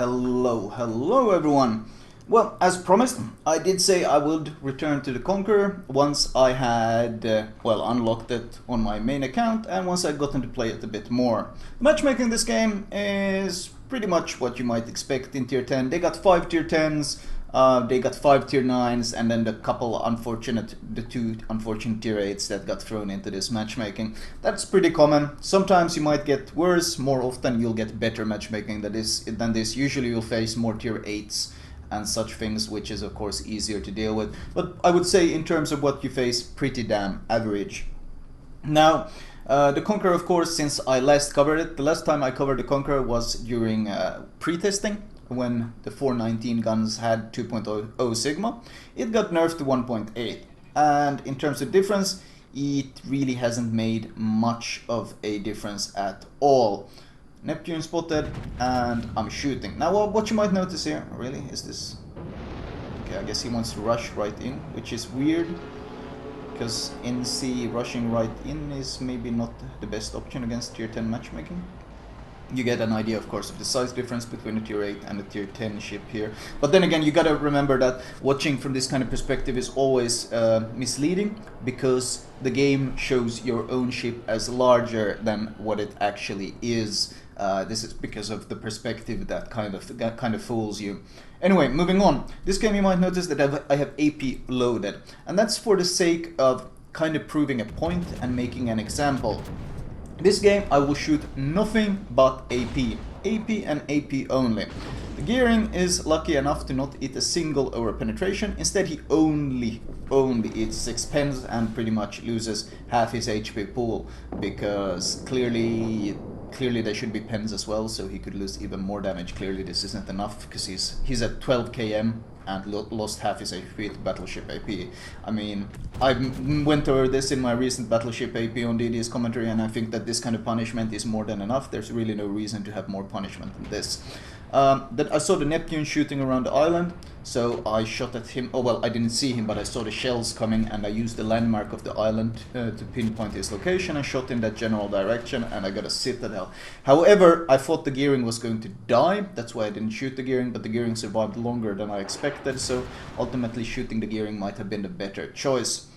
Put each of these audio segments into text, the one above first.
hello everyone. Well, as promised, I did say I would return to the Conqueror once I had, unlocked it on my main account and once I gotten to play it a bit more. Matchmaking this game is pretty much what you might expect in Tier 10. They got 5 Tier 10s, they got 5 Tier 9s, and then the two unfortunate Tier 8s that got thrown into this matchmaking. That's pretty common. Sometimes you might get worse, more often you'll get better matchmaking than this. Usually you'll face more Tier 8s and such things, which is of course easier to deal with. But I would say in terms of what you face, pretty damn average. Now, the Conqueror, of course, since I last covered it, the last time I covered the Conqueror was during pre-testing, when the 419 guns had 2.0 Sigma. It got nerfed to 1.8, and in terms of difference, it really hasn't made much of a difference at all. Neptune spotted, and I'm shooting. Now what you might notice here, really, is this. Okay, I guess he wants to rush right in, which is weird, because NC rushing right in is maybe not the best option against Tier 10 matchmaking. You get an idea, of course, of the size difference between a Tier 8 and a Tier 10 ship here. But then again, you gotta remember that watching from this kind of perspective is always misleading, because the game shows your own ship as larger than what it actually is. This is because of the perspective that kind of fools you. Anyway, moving on. This game you might notice that I have AP loaded, and that's for the sake of kind of proving a point and making an example. This game I will shoot nothing but AP. AP and AP only. The Gearing is lucky enough to not eat a single over penetration. Instead he only eats 6 pens and pretty much loses half his HP pool, because clearly there should be pens as well, so he could lose even more damage. Clearly this isn't enough, because he's at 12 km and lost half his HP to Battleship AP. I mean, I went over this in my recent Battleship AP on DD's commentary, and I think that this kind of punishment is more than enough. There's really no reason to have more punishment than this. I saw the Neptune shooting around the island, so I shot at him. Oh well, I didn't see him, but I saw the shells coming, and I used the landmark of the island to pinpoint his location and shot in that general direction, and I got a citadel. However, I thought the Gearing was going to die. That's why I didn't shoot the Gearing, but the Gearing survived longer than I expected, so ultimately shooting the Gearing might have been the better choice.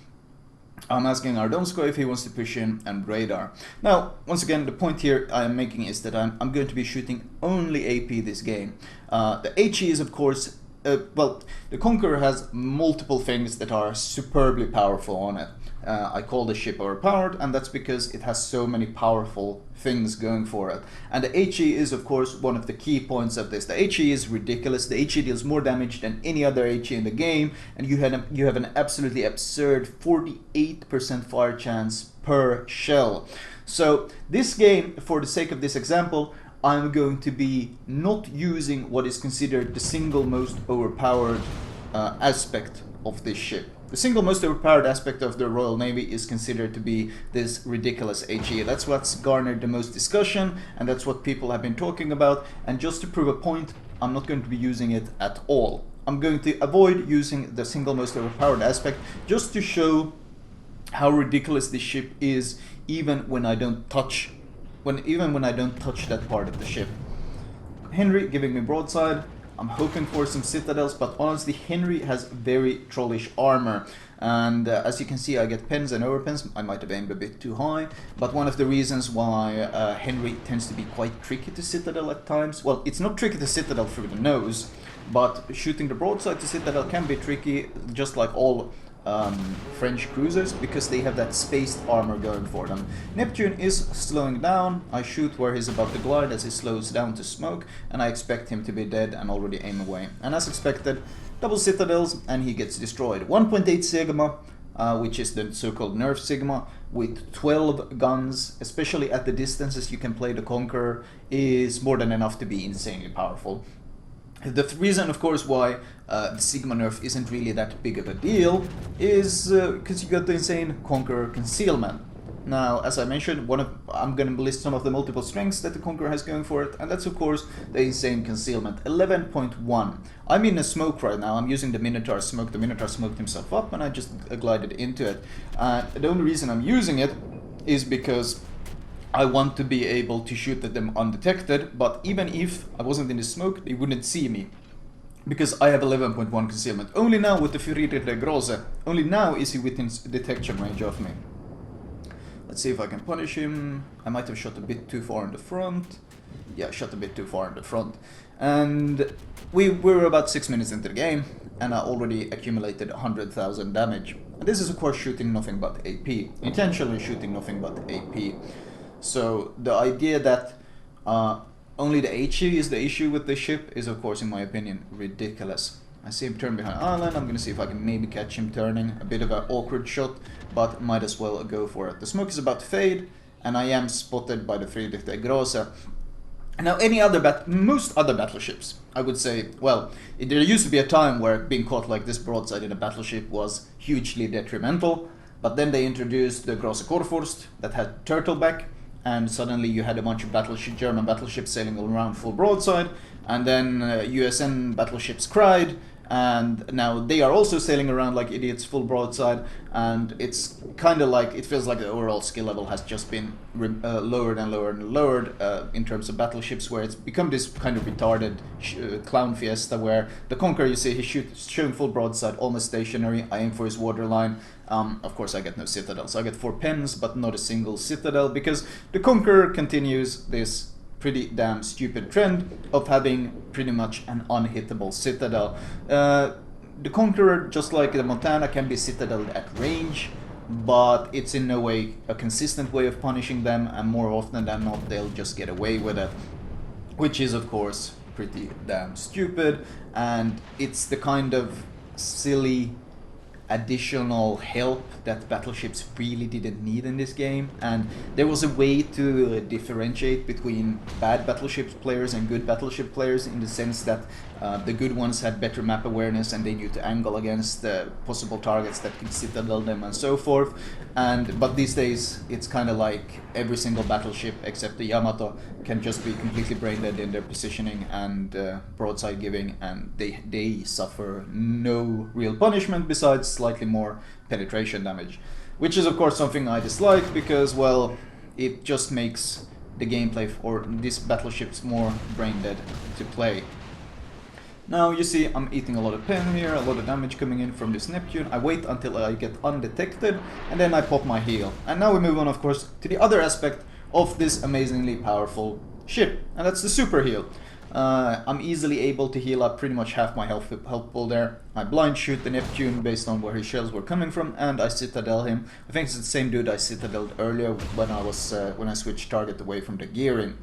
I'm asking Ardonsko if he wants to push in and radar. Now, once again, the point here I am making is that I'm going to be shooting only AP this game. The HE is, of course, the Conqueror has multiple things that are superbly powerful on it. I call the ship overpowered, and that's because it has so many powerful things going for it. And the HE is, of course, one of the key points of this. The HE is ridiculous. The HE deals more damage than any other HE in the game, and you have an absolutely absurd 48% fire chance per shell. So this game, for the sake of this example, I'm going to be not using what is considered the single most overpowered aspect of this ship. The single most overpowered aspect of the Royal Navy is considered to be this ridiculous HE. That's what's garnered the most discussion, and that's what people have been talking about. And just to prove a point, I'm not going to be using it at all. I'm going to avoid using the single most overpowered aspect, just to show how ridiculous this ship is, even when I don't touch that part of the ship. Henry giving me broadside. I'm hoping for some citadels, but honestly Henry has very trollish armor, and as you can see I get pens and overpens. I might have aimed a bit too high, but one of the reasons why Henry tends to be quite tricky to citadel at times, well, it's not tricky to citadel through the nose, but shooting the broadside to citadel can be tricky, just like all French cruisers, because they have that spaced armor going for them. Neptune is slowing down. I shoot where he's about to glide as he slows down to smoke, and I expect him to be dead and already aim away. And as expected, double citadels and he gets destroyed. 1.8 Sigma, which is the so-called nerf Sigma, with 12 guns, especially at the distances you can play the Conqueror, is more than enough to be insanely powerful. The reason, of course, why the Sigma nerf isn't really that big of a deal is because you got the insane Conqueror Concealment. Now, as I mentioned, I'm going to list some of the multiple strengths that the Conqueror has going for it, and that's, of course, the insane Concealment. 11.1. I'm in a smoke right now. I'm using the Minotaur smoke. The Minotaur smoked himself up, and I just glided into it. The only reason I'm using it is because I want to be able to shoot at them undetected, but even if I wasn't in the smoke, they wouldn't see me. Because I have 11.1 concealment. Only now with the Furire de Grosse, only now is he within detection range of me. Let's see if I can punish him. I might have shot a bit too far in the front. Yeah, shot a bit too far in the front. And we were about 6 minutes into the game, and I already accumulated 100,000 damage. And this is of course shooting nothing but AP. Intentionally shooting nothing but AP. So the idea that only the HE is the issue with the ship is of course, in my opinion, ridiculous. I see him turn behind island. I'm gonna see if I can maybe catch him turning. A bit of an awkward shot, but might as well go for it. The smoke is about to fade, and I am spotted by the Friedrich der Grosse. Now, most other battleships, I would say, well, there used to be a time where being caught like this broadside in a battleship was hugely detrimental, but then they introduced the Grosse Kurfürst that had turtleback, and suddenly you had a bunch of German battleships sailing around full broadside, and then USN battleships cried, and now they are also sailing around like idiots full broadside, and it's kind of like, it feels like the overall skill level has just been lowered and lowered and lowered in terms of battleships, where it's become this kind of retarded clown fiesta where the Conqueror, you see, he's showing full broadside, almost stationary. I aim for his waterline. Of course I get no citadel, so I get 4 pens but not a single citadel, because the Conqueror continues this pretty damn stupid trend of having pretty much an unhittable citadel. The Conqueror, just like the Montana, can be citadeled at range, but it's in no way a consistent way of punishing them, and more often than not they'll just get away with it, which is of course pretty damn stupid, and it's the kind of silly additional help that battleships really didn't need in this game. And there was a way to differentiate between bad battleship players and good battleship players, in the sense that the good ones had better map awareness and they knew to angle against possible targets that could citadel them and so forth. But these days it's kind of like every single battleship except the Yamato can just be completely brain dead in their positioning and broadside giving, and they suffer no real punishment besides slightly more penetration damage, which is of course something I dislike, because, well, it just makes the gameplay for these battleships more brain dead to play. Now you see I'm eating a lot of pen here, a lot of damage coming in from this Neptune. I wait until I get undetected, and then I pop my heal. And now we move on, of course, to the other aspect of this amazingly powerful ship, and that's the super heal. I'm easily able to heal up pretty much half my health pool there. I blind shoot the Neptune based on where his shells were coming from, and I citadel him. I think it's the same dude I citadeled earlier when I switched target away from the gearing.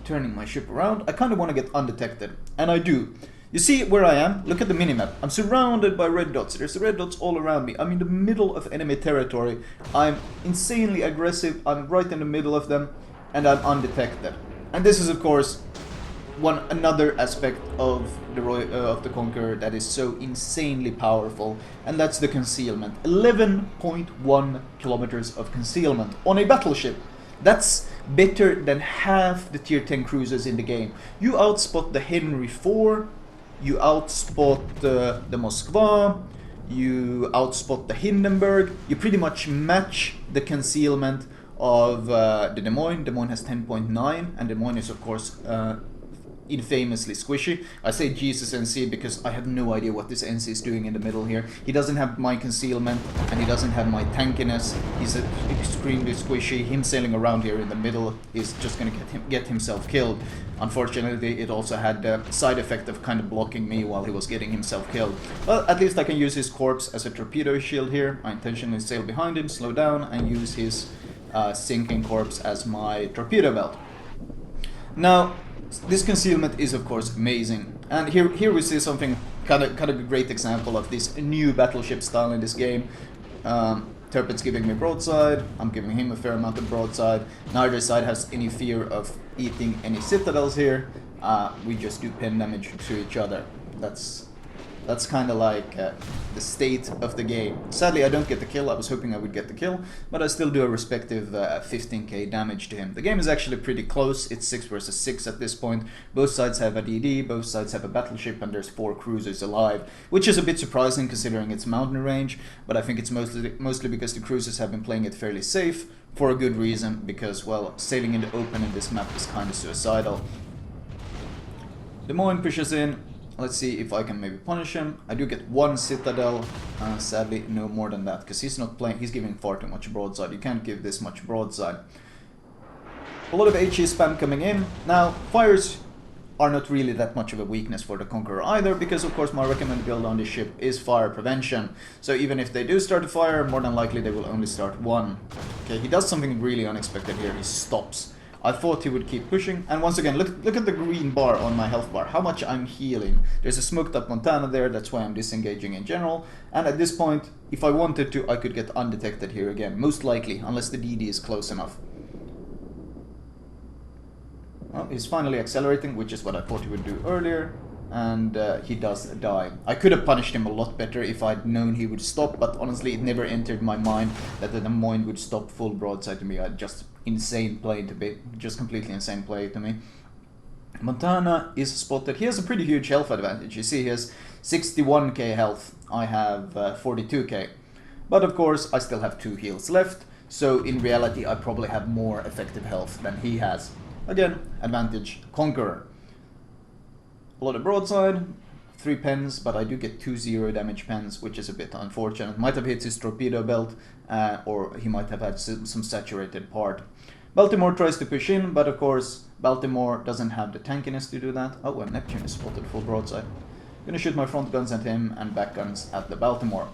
Turning my ship around, I kind of want to get undetected, and I do. You see where I am? Look at the minimap. I'm surrounded by red dots. There's red dots all around me. I'm in the middle of enemy territory. I'm insanely aggressive. I'm right in the middle of them, and I'm undetected. And this is, of course, another aspect of the Conqueror that is so insanely powerful, and that's the concealment. 11.1 kilometers of concealment on a battleship. That's better than half the tier 10 cruisers in the game. You outspot the Henry IV, you outspot the Moskva, you outspot the Hindenburg, you pretty much match the concealment of the Des Moines. Des Moines has 10.9, and Des Moines is of course infamously squishy. I say Jesus NC because I have no idea what this NC is doing in the middle here. He doesn't have my concealment, and he doesn't have my tankiness. He's extremely squishy. Him sailing around here in the middle is just gonna get himself killed. Unfortunately, it also had the side effect of kind of blocking me while he was getting himself killed. Well, at least I can use his corpse as a torpedo shield here. I intentionally sail behind him, slow down, and use his sinking corpse as my torpedo belt. Now, this concealment is of course amazing, and here we see something kind of a great example of this new battleship style in this game. Turpin's giving me broadside, I'm giving him a fair amount of broadside. Neither side has any fear of eating any citadels here. We just do pen damage to each other. That's That's kind of like the state of the game. Sadly, I don't get the kill. I was hoping I would get the kill, but I still do a respective 15k damage to him. The game is actually pretty close. It's 6 versus 6 at this point. Both sides have a DD, both sides have a battleship, and there's 4 cruisers alive, which is a bit surprising considering its mountain range, but I think it's mostly because the cruisers have been playing it fairly safe, for a good reason, because, well, sailing in the open in this map is kind of suicidal. Des Moines pushes in. Let's see if I can maybe punish him. I do get 1 citadel, sadly no more than that, because he's not playing, he's giving far too much broadside. You can't give this much broadside. A lot of HE spam coming in. Now, fires are not really that much of a weakness for the Conqueror either, because of course my recommended build on this ship is fire prevention. So even if they do start a fire, more than likely they will only start 1. Okay, he does something really unexpected here, he stops. I thought he would keep pushing, and once again, look at the green bar on my health bar, how much I'm healing. There's a smoked up Montana there, that's why I'm disengaging in general, and at this point, if I wanted to, I could get undetected here again, most likely, unless the DD is close enough. Well, he's finally accelerating, which is what I thought he would do earlier, and he does die. I could have punished him a lot better if I'd known he would stop, but honestly it never entered my mind that the Des Moines would stop full broadside to me. Just insane play to be, just completely insane play to me. Montana is spotted. He has a pretty huge health advantage. You see he has 61k health, I have 42k. But of course I still have 2 heals left, so in reality I probably have more effective health than he has. Again, advantage Conqueror. A lot of broadside, 3 pens, but I do get 2 0 damage pens, which is a bit unfortunate. Might have hit his torpedo belt, or he might have had some saturated part. Baltimore tries to push in, but of course Baltimore doesn't have the tankiness to do that. Oh, and Neptune is spotted full broadside. Gonna shoot my front guns at him and back guns at the Baltimore.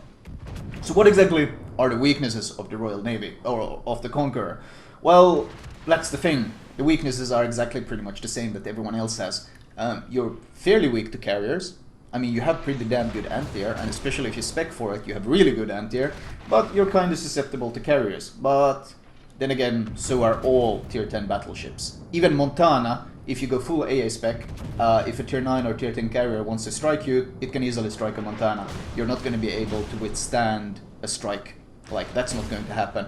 So what exactly are the weaknesses of the Royal Navy, or of the Conqueror? Well, that's the thing. The weaknesses are exactly pretty much the same that everyone else has. You're fairly weak to carriers. I mean, you have pretty damn good anti-air, and especially if you spec for it, you have really good anti-air, but you're kind of susceptible to carriers. But then again, so are all tier 10 battleships. Even Montana, if you go full AA spec, if a tier 9 or tier 10 carrier wants to strike you, it can easily strike a Montana. You're not going to be able to withstand a strike. Like, that's not going to happen.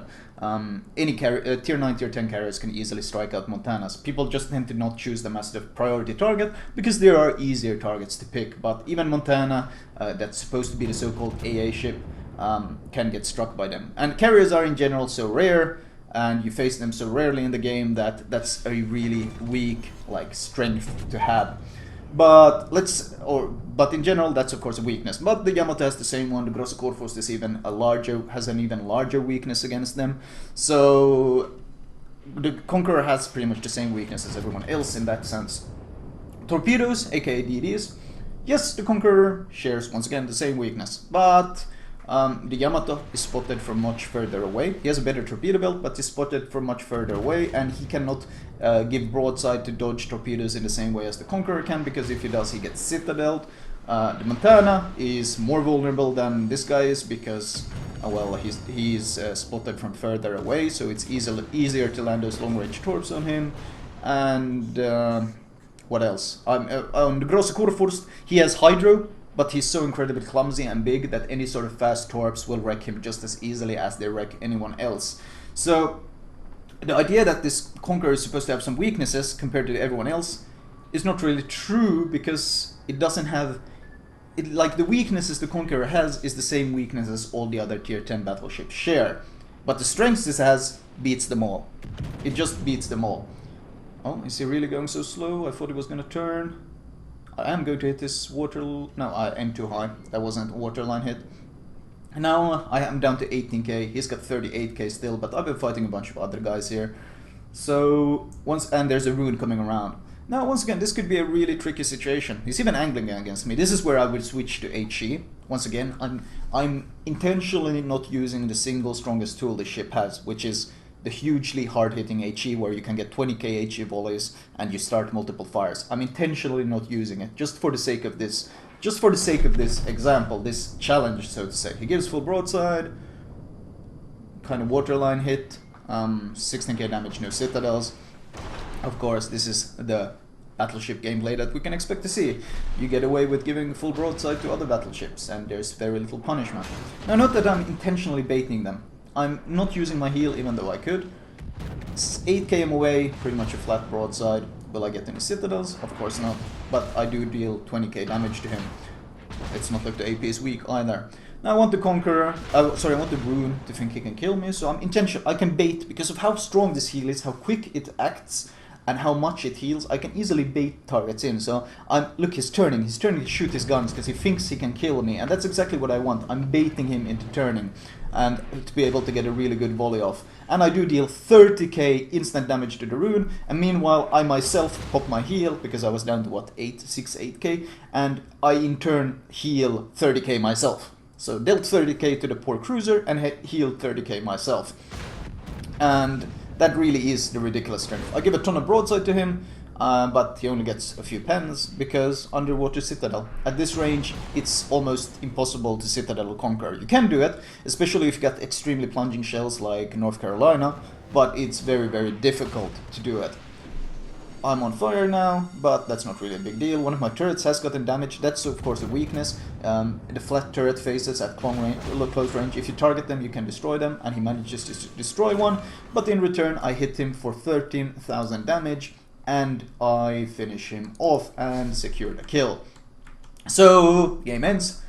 Any tier 9, tier 10 carriers can easily strike out Montanas. People just tend to not choose them as the priority target because there are easier targets to pick. But even Montana, that's supposed to be the so-called AA ship, can get struck by them. And carriers are in general so rare, and you face them so rarely in the game that that's a really weak strength to have. But but in general, that's of course a weakness. But the Yamato has the same one. The Grosse Korfust is has an even larger weakness against them. So the Conqueror has pretty much the same weakness as everyone else in that sense. Torpedoes, aka DDs. Yes, the Conqueror shares once again the same weakness, but the Yamato is spotted from much further away. He has a better torpedo belt, but is spotted from much further away, and he cannot give broadside to dodge torpedoes in the same way as the Conqueror can, because if he does, he gets citadeled. The Montana is more vulnerable than this guy is because, well, he's spotted from further away, so it's easier to land those long-range torps on him. And what else? On the Grosse Korfust, he has Hydro, but he's so incredibly clumsy and big that any sort of fast torps will wreck him just as easily as they wreck anyone else. So the idea that this Conqueror is supposed to have some weaknesses compared to everyone else is not really true, because it doesn't have... the weaknesses the Conqueror has is the same weaknesses all the other tier 10 battleships share. But the strengths it has beats them all. It just beats them all. Oh, is he really going so slow? I thought he was going to turn. I am going to hit this water... No, I am too high. That wasn't a waterline hit. Now I am down to 18k. He's got 38k still, but I've been fighting a bunch of other guys here. So, and there's a rune coming around. Now, once again, this could be a really tricky situation. He's even angling against me. This is where I would switch to HE. Once again, I'm intentionally not using the single strongest tool the ship has, which is the hugely hard-hitting HE, where you can get 20k HE volleys and you start multiple fires. I'm intentionally not using it, just for the sake of this example, this challenge, so to say. He gives full broadside, kind of waterline hit, 16k damage, no citadels. Of course, this is the battleship gameplay that we can expect to see. You get away with giving full broadside to other battleships, and there's very little punishment. Now, not that I'm intentionally baiting them. I'm not using my heal even though I could. 8 km away, pretty much a flat broadside. Will I get any citadels? Of course not. But I do deal 20k damage to him. It's not like the AP is weak either. Now I want the Conqueror, I want the Rune to think he can kill me, so I can bait, because of how strong this heal is, how quick it acts, and how much it heals, I can easily bait targets in. So, look, he's turning to shoot his guns because he thinks he can kill me, and that's exactly what I want. I'm baiting him into turning, and to be able to get a really good volley off. And I do deal 30k instant damage to the Rune, and meanwhile I myself pop my heal, because I was down to what, 8k, and I in turn heal 30k myself. So dealt 30k to the poor cruiser and healed 30k myself. And that really is the ridiculous strength. I give a ton of broadside to him, but he only gets a few pens because underwater citadel. At this range, it's almost impossible to citadel or Conqueror. You can do it, especially if you got extremely plunging shells like North Carolina, but it's very, very difficult to do it. I'm on fire now, but that's not really a big deal. One of my turrets has gotten damaged. That's of course a weakness. The flat turret faces at close range. If you target them, you can destroy them, and he manages to destroy one. But in return, I hit him for 13,000 damage, and I finish him off and secure the kill. So, game ends.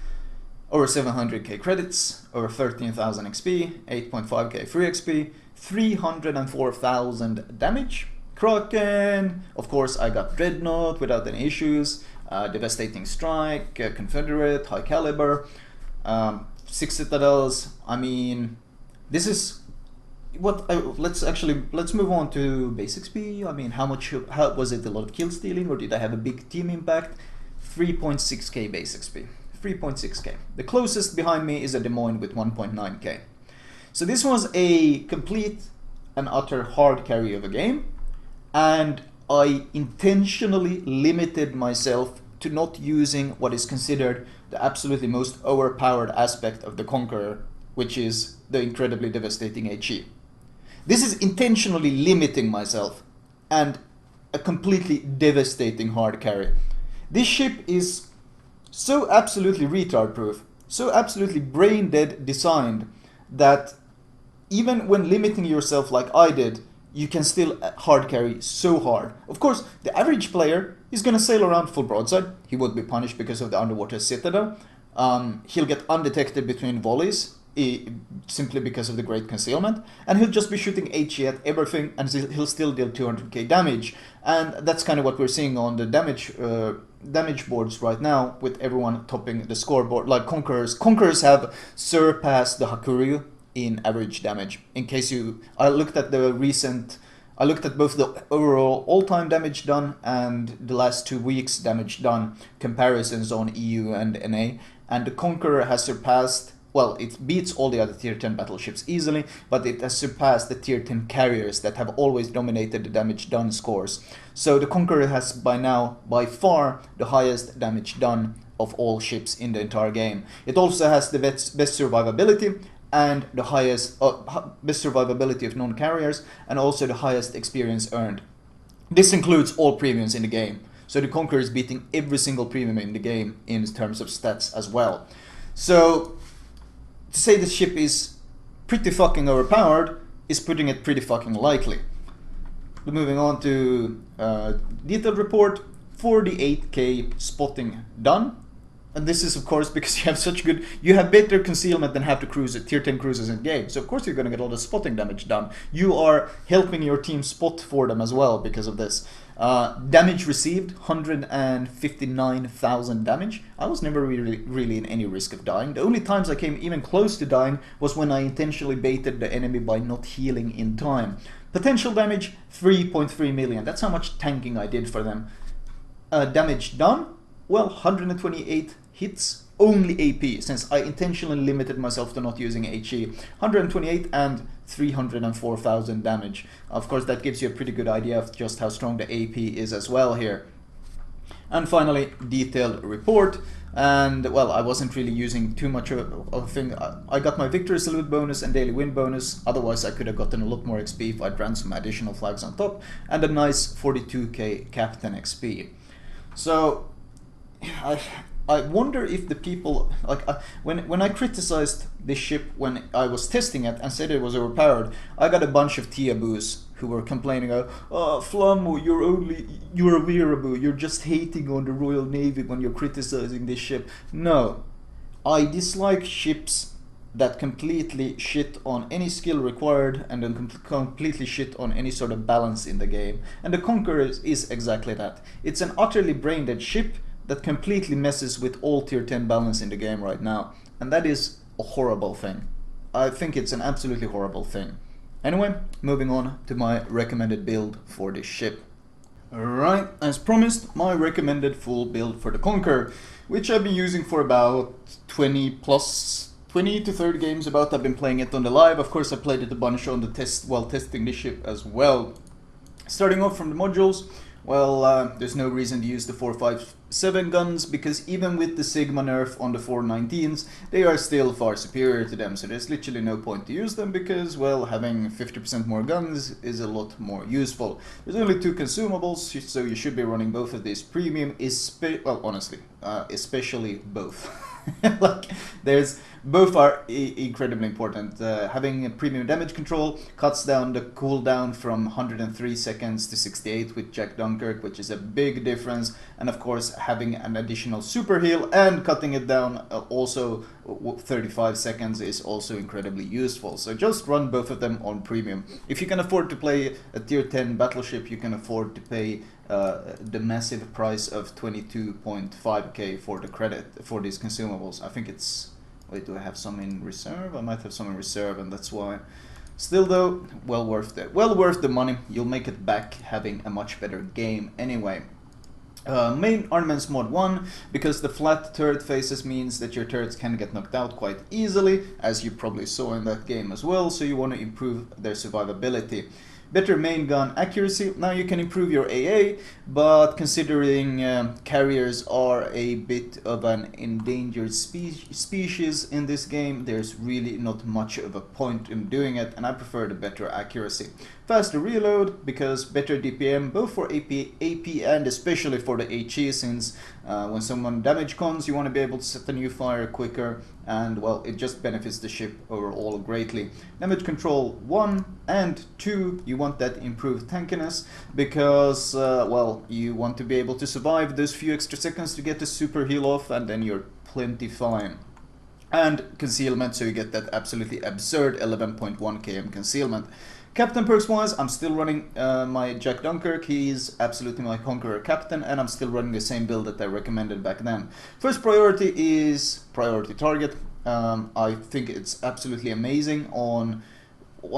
Over 700k credits, over 13,000 XP, 8.5k free XP, 304,000 damage. Kraken, of course I got Dreadnought without any issues, Devastating Strike, Confederate, High Caliber, 6 Citadels. I mean, this is what let's move on to base XP. I mean, how was it a lot of kill stealing, or did I have a big team impact? 3.6k base XP, 3.6k. The closest behind me is a Des Moines with 1.9k. So this was a complete and utter hard carry of a game. And I intentionally limited myself to not using what is considered the absolutely most overpowered aspect of the Conqueror, which is the incredibly devastating HE. This is intentionally limiting myself, and a completely devastating hard carry. This ship is so absolutely retard proof, so absolutely brain dead designed, that even when limiting yourself like I did, you can still hard carry so hard. Of course, the average player is going to sail around full broadside. He won't be punished because of the underwater citadel. He'll get undetected between volleys simply because of the great concealment. And he'll just be shooting HE at everything, and he'll still deal 200k damage. And that's kind of what we're seeing on the damage boards right now, with everyone topping the scoreboard. Like Conquerors have surpassed the Hakuryu in average damage. In case I looked at both the overall all-time damage done and the last 2 weeks damage done comparisons on EU and NA, and the Conqueror has surpassed, well, it beats all the other tier 10 battleships easily, but it has surpassed the tier 10 carriers that have always dominated the damage done scores. So the Conqueror has by now, by far, the highest damage done of all ships in the entire game. It also has the best survivability, and the highest best survivability of non-carriers, and also the highest experience earned. This includes all premiums in the game, so the Conqueror is beating every single premium in the game in terms of stats as well. So to say this ship is pretty fucking overpowered is putting it pretty fucking lightly. But moving on to detailed report, 48k spotting done. And this is of course because you have better concealment than half the tier 10 cruisers in the game. So of course you're going to get a lot of spotting damage done. You are helping your team spot for them as well because of this. Damage received, 159,000 damage. I was never really in any risk of dying. The only times I came even close to dying was when I intentionally baited the enemy by not healing in time. Potential damage, 3.3 million. That's how much tanking I did for them. Damage done, well, 128 hits, only AP, since I intentionally limited myself to not using HE. 128 and 304,000 damage. Of course, that gives you a pretty good idea of just how strong the AP is as well here. And finally, detailed report. And well, I wasn't really using too much of a thing. I got my victory salute bonus and daily win bonus. Otherwise I could have gotten a lot more XP if I'd ran some additional flags on top, and a nice 42k captain XP. So I wonder if the people, like, when I criticized this ship when I was testing it and said it was overpowered, I got a bunch of Tiabus who were complaining, oh, Flamu, you're a weeaboo, you're just hating on the Royal Navy when you're criticizing this ship. No, I dislike ships that completely shit on any skill required and then completely shit on any sort of balance in the game. And the Conqueror is exactly that. It's an utterly brain-dead ship that completely messes with all tier 10 balance in the game right now. And that is a horrible thing. I think it's an absolutely horrible thing. Anyway, moving on to my recommended build for this ship. Alright, as promised, my recommended full build for the Conqueror, which I've been using for about 20 to 30 games about. I've been playing it on the live. Of course, I played it a bunch on the test while testing the ship as well. Starting off from the modules, well, there's no reason to use the 457 guns, because even with the Sigma nerf on the 419s, they are still far superior to them, so there's literally no point to use them, because, well, having 50% more guns is a lot more useful. There's only 2 consumables, so you should be running both of these premium, well, honestly, especially both. Like, both are incredibly important. Having a premium damage control cuts down the cooldown from 103 seconds to 68 with Jack Dunkirk, which is a big difference. And of course, having an additional super heal and cutting it down also 35 seconds is also incredibly useful. So just run both of them on premium. If you can afford to play a tier 10 battleship, you can afford to pay the massive price of 22.5k for the credit for these consumables. I think it's... Wait, do I have some in reserve? I might have some in reserve, and that's why. Still though, well worth the money. You'll make it back having a much better game anyway. Main armaments mod 1, because the flat turret faces means that your turrets can get knocked out quite easily, as you probably saw in that game as well, so you want to improve their survivability. Better main gun accuracy. Now you can improve your AA, but considering carriers are a bit of an endangered species in this game, there's really not much of a point in doing it, and I prefer the better accuracy. Faster reload, because better DPM both for AP and especially for the HE, since when someone damage cons, you want to be able to set a new fire quicker, and well, it just benefits the ship overall greatly. Damage control 1 and 2, you want that improved tankiness, because well, you want to be able to survive those few extra seconds to get the super heal off, and then you're plenty fine. And concealment, so you get that absolutely absurd 11.1 km concealment. Captain perks wise, I'm still running my Jack Dunkirk. He's absolutely my Conqueror captain, and I'm still running the same build that I recommended back then. First priority is priority target. I think it's absolutely amazing on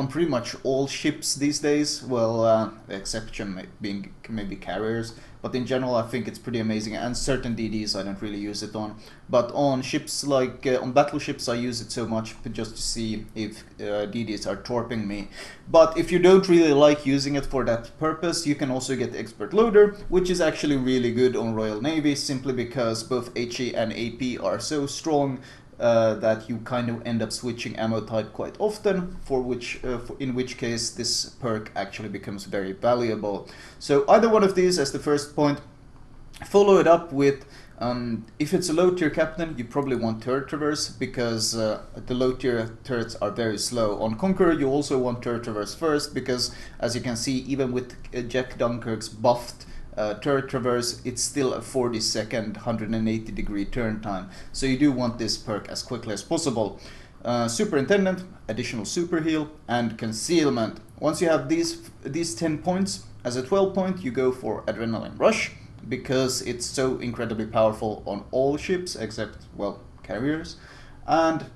pretty much all ships these days. Well, the exception being maybe carriers, but in general I think it's pretty amazing. And certain DDs I don't really use it on, but on ships like on battleships I use it so much just to see if DDs are torping me. But if you don't really like using it for that purpose, you can also get Expert Loader, which is actually really good on Royal Navy, simply because both HE and AP are so strong that you kind of end up switching ammo type quite often, in which case this perk actually becomes very valuable. So either one of these as the first point. Follow it up with, if it's a low tier captain, you probably want turret traverse, because the low tier turrets are very slow. On Conqueror you also want turret traverse first, because as you can see, even with Jack Dunkirk's buffed turret traverse, it's still a 40-second 180-degree turn time, so you do want this perk as quickly as possible. Superintendent, additional super heal, and concealment. Once you have these 10 points, as a 12 point you go for Adrenaline Rush, because it's so incredibly powerful on all ships except, well, carriers, and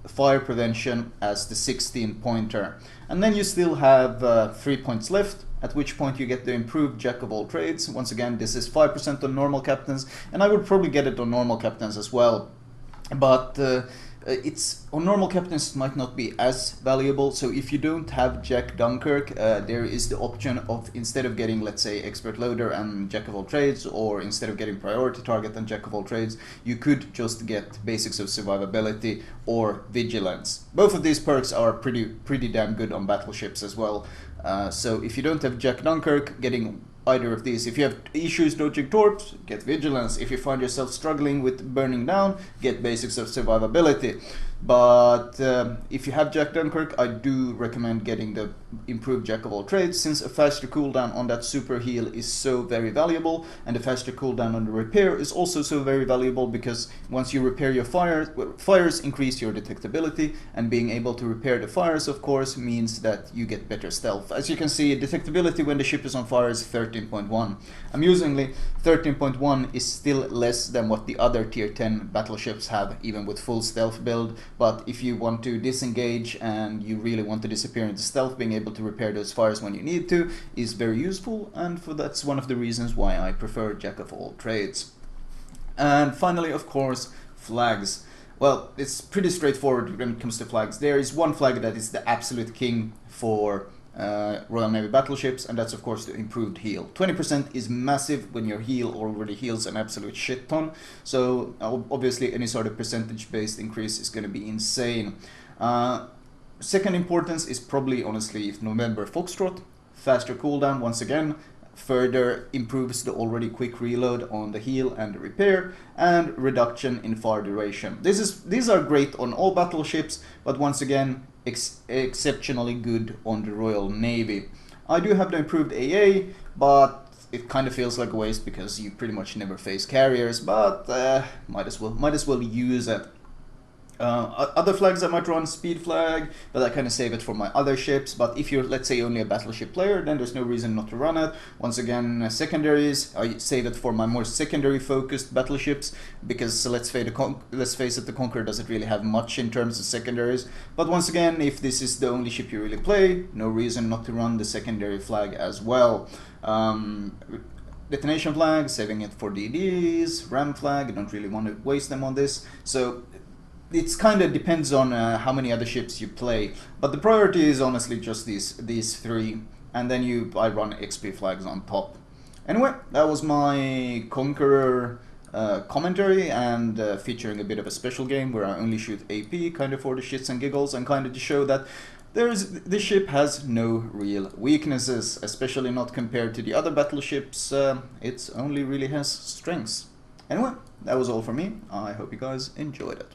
fire prevention as the 16 pointer. And then you still have 3 points left, at which point you get the improved Jack of all trades. Once again, this is 5% on normal captains, and I would probably get it on normal captains as well. but it's on normal captains, it might not be as valuable. So if you don't have Jack Dunkirk, there is the option of, instead of getting, let's say, Expert Loader and Jack of all trades, or instead of getting Priority Target and Jack of all trades, you could just get Basics of Survivability or Vigilance. Both of these perks are pretty damn good on battleships as well. So if you don't have Jack Dunkirk, getting either of these. If you have issues dodging torps, get Vigilance. If you find yourself struggling with burning down, get Basics of Survivability. But if you have Jack Dunkirk, I do recommend getting the improved Jack of all trades, since a faster cooldown on that super heal is so very valuable, and the faster cooldown on the repair is also so very valuable, because once you repair your fires increase your detectability, and being able to repair the fires, of course, means that you get better stealth. As you can see, detectability when the ship is on fire is 13.1. Amusingly, 13.1 is still less than what the other tier 10 battleships have, even with full stealth build. But if you want to disengage and you really want to disappear into stealth, being able to repair those fires when you need to is very useful, and that's one of the reasons why I prefer Jack of all trades. And finally, of course, flags. Well, it's pretty straightforward when it comes to flags. There is one flag that is the absolute king for Royal Navy battleships, and that's of course the improved heal. 20% is massive when your heal already heals an absolute shit ton, so obviously any sort of percentage based increase is going to be insane. Second importance is probably, honestly, if November Foxtrot. Faster cooldown, once again, further improves the already quick reload on the heal and the repair, and reduction in fire duration. These are great on all battleships, but once again, exceptionally good on the Royal Navy. I do have the improved AA, but it kind of feels like a waste because you pretty much never face carriers, but might as well use it. Other flags I might run speed flag, but I kind of save it for my other ships. But if you're, let's say, only a battleship player, then there's no reason not to run it. Once again, secondaries, I save it for my more secondary focused battleships, because let's face it, the Conqueror doesn't really have much in terms of secondaries. But once again, if this is the only ship you really play, no reason not to run the secondary flag as well. Detonation flag, saving it for DDs. Ram flag, I don't really want to waste them on this. So it's kind of depends on how many other ships you play, but the priority is honestly just these three, and then I run XP flags on top. Anyway, that was my Conqueror commentary, and featuring a bit of a special game where I only shoot AP, kind of for the shits and giggles, and kind of to show that this ship has no real weaknesses, especially not compared to the other battleships. It only really has strengths. Anyway, that was all for me. I hope you guys enjoyed it.